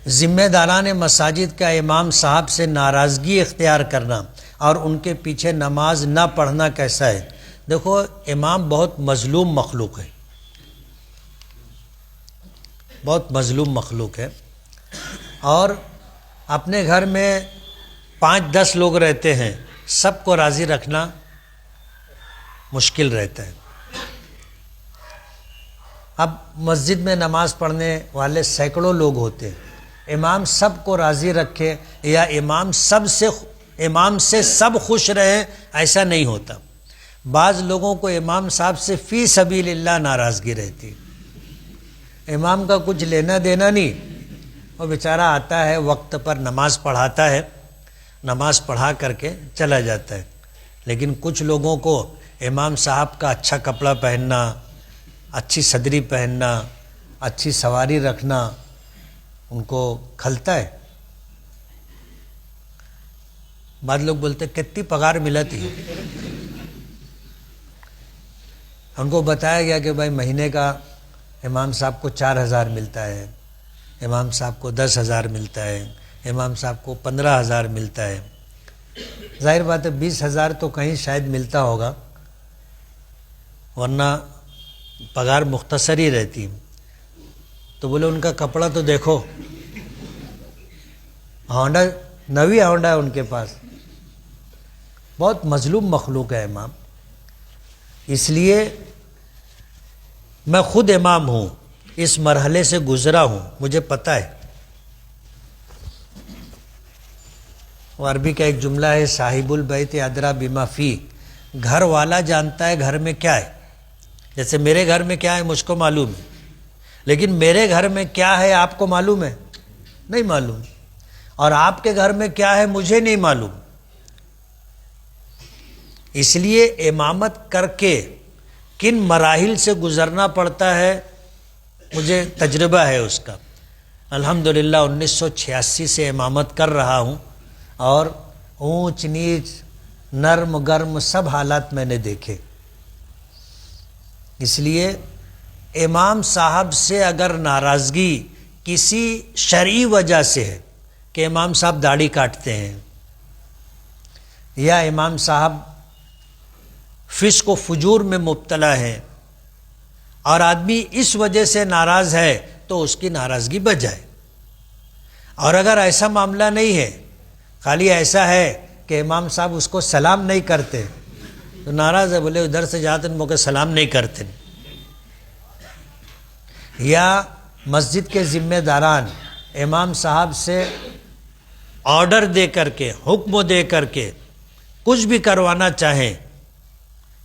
ذمہ داران مساجد کا امام صاحب سے ناراضگی اختیار کرنا اور ان کے پیچھے نماز نہ پڑھنا کیسا ہے؟ دیکھو، امام بہت مظلوم مخلوق ہے، بہت مظلوم مخلوق ہے، اور اپنے گھر میں 5-10 لوگ رہتے ہیں، سب کو راضی رکھنا مشکل رہتا ہے۔ اب مسجد میں نماز پڑھنے والے سینکڑوں لوگ ہوتے ہیں، امام سب کو راضی رکھے یا امام سے سب خوش رہے، ایسا نہیں ہوتا۔ بعض لوگوں کو امام صاحب سے فی سبیل اللہ ناراضگی رہتی، امام کا کچھ لینا دینا نہیں، وہ بیچارہ آتا ہے وقت پر نماز پڑھاتا ہے، نماز پڑھا کر کے چلا جاتا ہے، لیکن کچھ لوگوں کو امام صاحب کا اچھا کپڑا پہننا، اچھی صدری پہننا، اچھی سواری رکھنا ان کو کھلتا ہے۔ بعض لوگ بولتے کتنی پگار ملتی ہے، ان کو بتایا گیا کہ بھائی مہینے کا امام صاحب کو 4,000 ملتا ہے، امام صاحب کو 10,000 ملتا ہے، امام صاحب کو 15,000 ملتا ہے۔ ظاہر بات ہے 20,000 تو کہیں شاید ملتا ہوگا، ورنہ پگار مختصر ہی رہتی۔ تو بولے ان کا کپڑا تو دیکھو، ہونڈا، نوی ہونڈا ہے ان کے پاس۔ بہت مظلوم مخلوق ہے امام، اس لیے میں خود امام ہوں، اس مرحلے سے گزرا ہوں، مجھے پتہ ہے۔ وہ عربی کا ایک جملہ ہے، صاحب البیت ادری بما فی، گھر والا جانتا ہے گھر میں کیا ہے۔ جیسے میرے گھر میں کیا ہے مجھ کو معلوم ہے، لیکن میرے گھر میں کیا ہے آپ کو معلوم ہے؟ نہیں معلوم، اور آپ کے گھر میں کیا ہے مجھے نہیں معلوم۔ اس لیے امامت کر کے کن مراحل سے گزرنا پڑتا ہے مجھے تجربہ ہے اس کا۔ الحمدللہ 1986 سے امامت کر رہا ہوں، اور اونچ نیچ، نرم گرم سب حالات میں نے دیکھے۔ اس لیے امام صاحب سے اگر ناراضگی کسی شرعی وجہ سے ہے کہ امام صاحب داڑھی کاٹتے ہیں، یا امام صاحب فسق و فجور میں مبتلا ہے، اور آدمی اس وجہ سے ناراض ہے تو اس کی ناراضگی بچ جائے۔ اور اگر ایسا معاملہ نہیں ہے، خالی ایسا ہے کہ امام صاحب اس کو سلام نہیں کرتے تو ناراض ہے، بولے ادھر سے جاتے ہیں موقع سلام نہیں کرتے، یا مسجد کے ذمہ داران امام صاحب سے آرڈر دے کر کے، حکم دے کر کے کچھ بھی کروانا چاہیں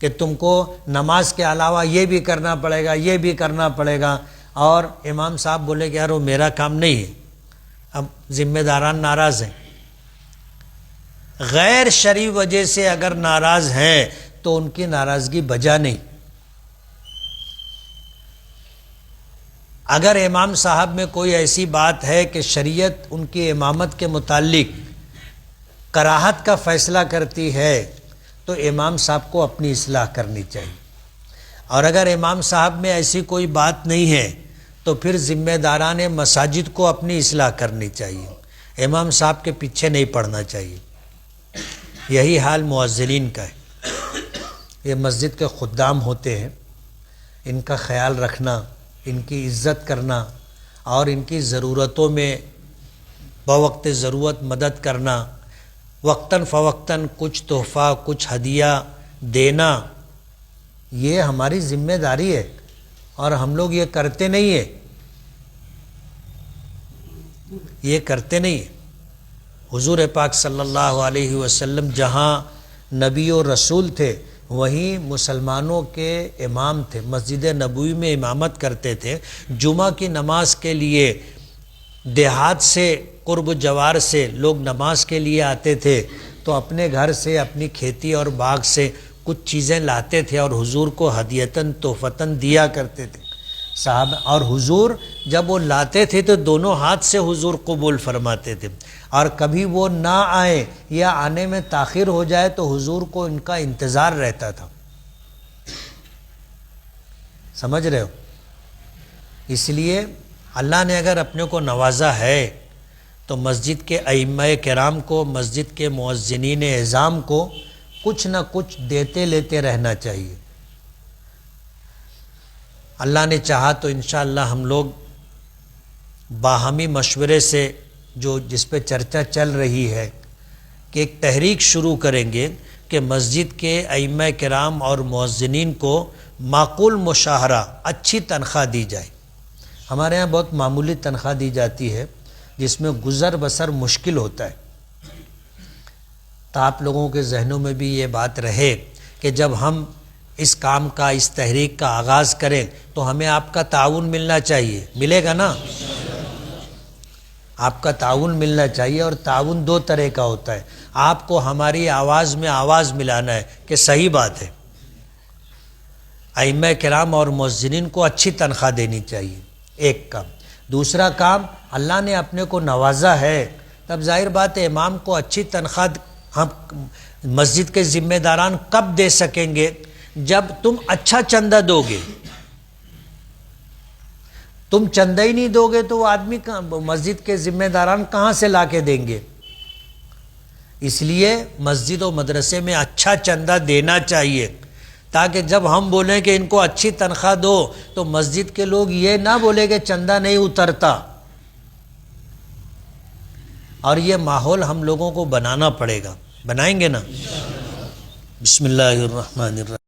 کہ تم کو نماز کے علاوہ یہ بھی کرنا پڑے گا، یہ بھی کرنا پڑے گا، اور امام صاحب بولے کہ یار وہ میرا کام نہیں ہے، اب ذمہ داران ناراض ہیں۔ غیر شرعی وجہ سے اگر ناراض ہیں تو ان کی ناراضگی بجا نہیں۔ اگر امام صاحب میں کوئی ایسی بات ہے کہ شریعت ان کی امامت کے متعلق کراہت کا فیصلہ کرتی ہے تو امام صاحب کو اپنی اصلاح کرنی چاہیے، اور اگر امام صاحب میں ایسی کوئی بات نہیں ہے تو پھر ذمہ داران مساجد کو اپنی اصلاح کرنی چاہیے، امام صاحب کے پیچھے نہیں پڑنا چاہیے۔ یہی حال مؤذنین کا ہے۔ یہ مسجد کے خدام ہوتے ہیں، ان کا خیال رکھنا، ان کی عزت کرنا، اور ان کی ضرورتوں میں بوقت ضرورت مدد کرنا، وقتاً فوقتاً کچھ تحفہ، کچھ ہدیہ دینا، یہ ہماری ذمہ داری ہے، اور ہم لوگ یہ کرتے نہیں ہیں، یہ کرتے نہیں ہیں۔ حضور پاک صلی اللہ علیہ وسلم جہاں نبی و رسول تھے وہیں مسلمانوں کے امام تھے، مسجد نبوی میں امامت کرتے تھے۔ جمعہ کی نماز کے لیے دیہات سے، قرب جوار سے لوگ نماز کے لیے آتے تھے تو اپنے گھر سے، اپنی کھیتی اور باغ سے کچھ چیزیں لاتے تھے اور حضور کو ہدیتاً تحفتاً دیا کرتے تھے صاحب، اور حضور جب وہ لاتے تھے تو دونوں ہاتھ سے حضور قبول فرماتے تھے، اور کبھی وہ نہ آئے یا آنے میں تاخیر ہو جائے تو حضور کو ان کا انتظار رہتا تھا۔ سمجھ رہے ہو؟ اس لیے اللہ نے اگر اپنے کو نوازا ہے تو مسجد کے ائمہ کرام کو، مسجد کے مؤذنین اعظام کو کچھ نہ کچھ دیتے لیتے رہنا چاہیے۔ اللہ نے چاہا تو انشاءاللہ ہم لوگ باہمی مشورے سے جس پہ چرچا چل رہی ہے کہ ایک تحریک شروع کریں گے کہ مسجد کے ائمہ کرام اور مؤذنین کو معقول مشاہرہ، اچھی تنخواہ دی جائے۔ ہمارے ہاں بہت معمولی تنخواہ دی جاتی ہے جس میں گزر بسر مشکل ہوتا ہے۔ تو آپ لوگوں کے ذہنوں میں بھی یہ بات رہے کہ جب ہم اس کام کا، اس تحریک کا آغاز کریں تو ہمیں آپ کا تعاون ملنا چاہیے۔ ملے گا نا؟ آپ کا تعاون ملنا چاہیے، اور تعاون دو طرح کا ہوتا ہے۔ آپ کو ہماری آواز میں آواز ملانا ہے کہ صحیح بات ہے، ائمہ کرام اور مؤذنین کو اچھی تنخواہ دینی چاہیے، ایک کام۔ دوسرا کام، اللہ نے اپنے کو نوازا ہے، تب ظاہر بات ہے امام کو اچھی تنخواہ ہم مسجد کے ذمہ داران کب دے سکیں گے؟ جب تم اچھا چندہ دو گے۔ تم چندہ ہی نہیں دو گے تو وہ آدمی مسجد کے ذمہ داران کہاں سے لا کے دیں گے؟ اس لیے مسجد و مدرسے میں اچھا چندہ دینا چاہیے، تاکہ جب ہم بولیں کہ ان کو اچھی تنخواہ دو تو مسجد کے لوگ یہ نہ بولے کہ چندہ نہیں اترتا۔ اور یہ ماحول ہم لوگوں کو بنانا پڑے گا، بنائیں گے نا؟ بسم اللہ الرحمن الرحیم۔